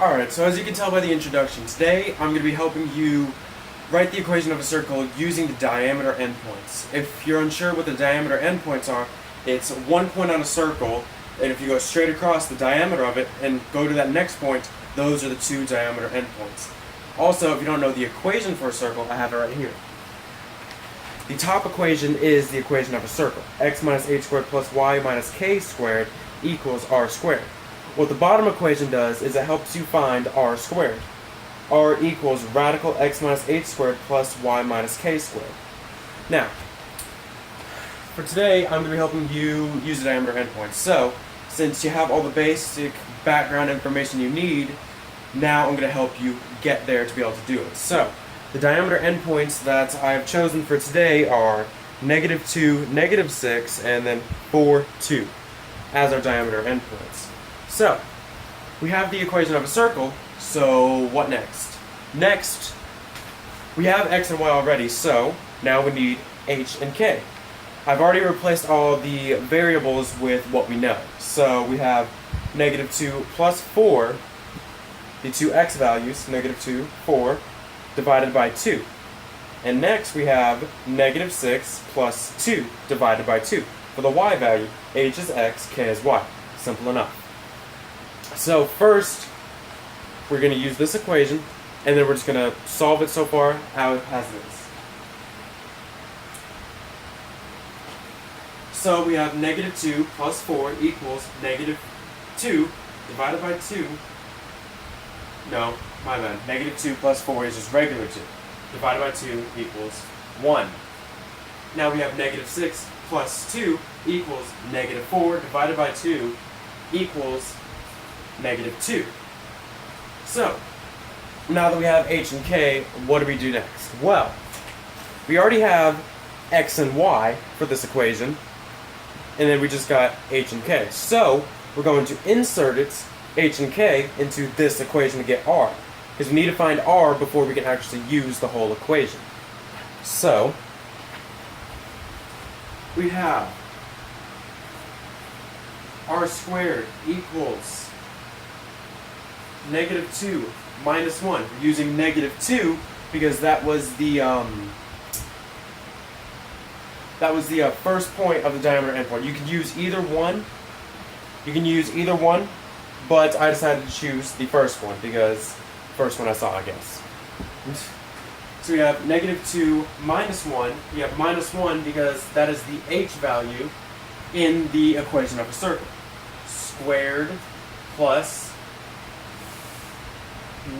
Alright, so as you can tell by the introduction, today I'm going to be helping you write the equation of a circle using the diameter endpoints. If you're unsure what the diameter endpoints are, it's one point on a circle, and if you go straight across the diameter of it and go to that next point, those are the two diameter endpoints. Also, if you don't know the equation for a circle, I have it right here. The top equation is the equation of a circle. X minus h squared plus y minus k squared equals r squared. What the bottom equation does is it helps you find r squared. R equals radical x minus h squared plus y minus k squared. Now, for today, I'm going to be helping you use the diameter endpoints. So, since you have all the basic background information you need, now I'm going to help you get there to be able to do it. So, the diameter endpoints that I have chosen for today are -2, -6, and then 4, 2 as our diameter endpoints. So, we have the equation of a circle, so what next? Next, we have x and y already, so now we need h and k. I've already replaced all the variables with what we know. So we have -2 plus 4, the two x values, -2, 4, divided by 2. And next we have -6 plus 2 divided by 2. For the y value, h is x, k is y. Simple enough. So first, we're going to use this equation, and then we're just going to solve it so far as it is. So we have -2 plus 4 equals -2 divided by 2. No, my bad. -2 plus 4 is just regular 2. Divided by 2 equals 1. Now we have -6 plus 2 equals -4 divided by 2 equals -2. So, now that we have h and k, what do we do next? Well, we already have x and y for this equation, and then we just got h and k. So, we're going to insert h and k into this equation to get r, because we need to find r before we can actually use the whole equation. So, we have r squared equals -2 minus 1. We're using -2 because that was the first point of the diameter endpoint. You can use either one. But I decided to choose the first one because first one I saw, I guess. So we have -2 minus 1. We have -1 because that is the h value in the equation of a circle. Squared plus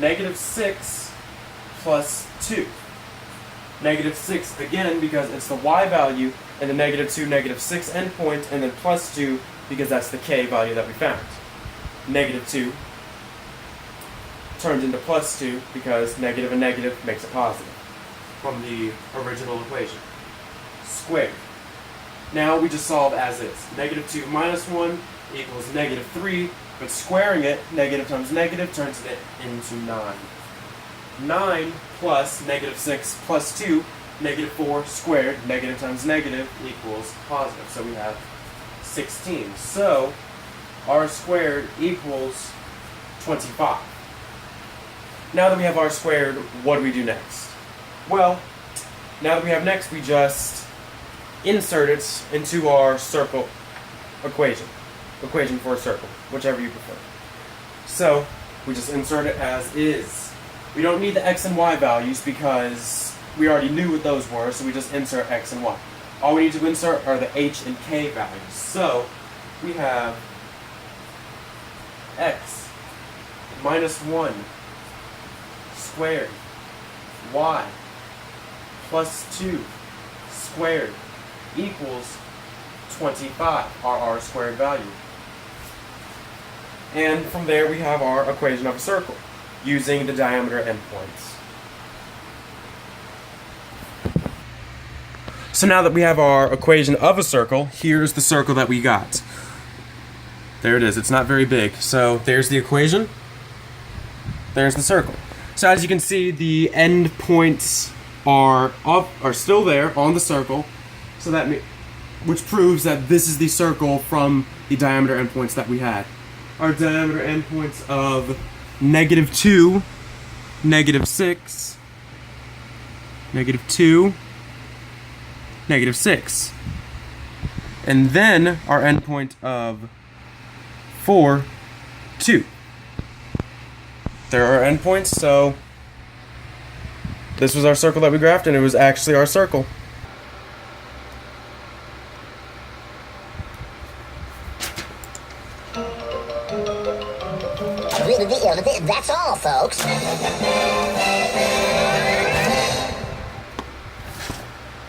-6 plus 2. -6 again because it's the y value and the -2, -6 endpoint, and then plus 2 because that's the k value that we found. -2 turns into plus 2 because negative and negative makes it positive from the original equation. Squared. Now we just solve as is. -2 minus 1 equals -3. But squaring it, negative times negative, turns it into 9. 9 plus -6 plus 2, -4 squared, negative times negative equals positive. So we have 16. So r squared equals 25. Now that we have r squared, what do we do next? Well, now that we have next, we just insert it into our circle equation. Equation for a circle, whichever you prefer. So, we just insert it as is. We don't need the x and y values because we already knew what those were, so we just insert x and y. All we need to insert are the h and k values. So, we have x minus 1 squared y plus 2 squared equals 25, our r squared value. And from there we have our equation of a circle, using the diameter endpoints. So now that we have our equation of a circle, here's the circle that we got. There it is. It's not very big. So there's the equation. There's the circle. So as you can see, the end points are still there on the circle. So which proves that this is the circle from the diameter endpoints that we had. Our diameter endpoints of -2, -6, -2, -6. And then our endpoint of 4, 2. There are endpoints, so this was our circle that we graphed, and it was actually our circle. That's all, folks.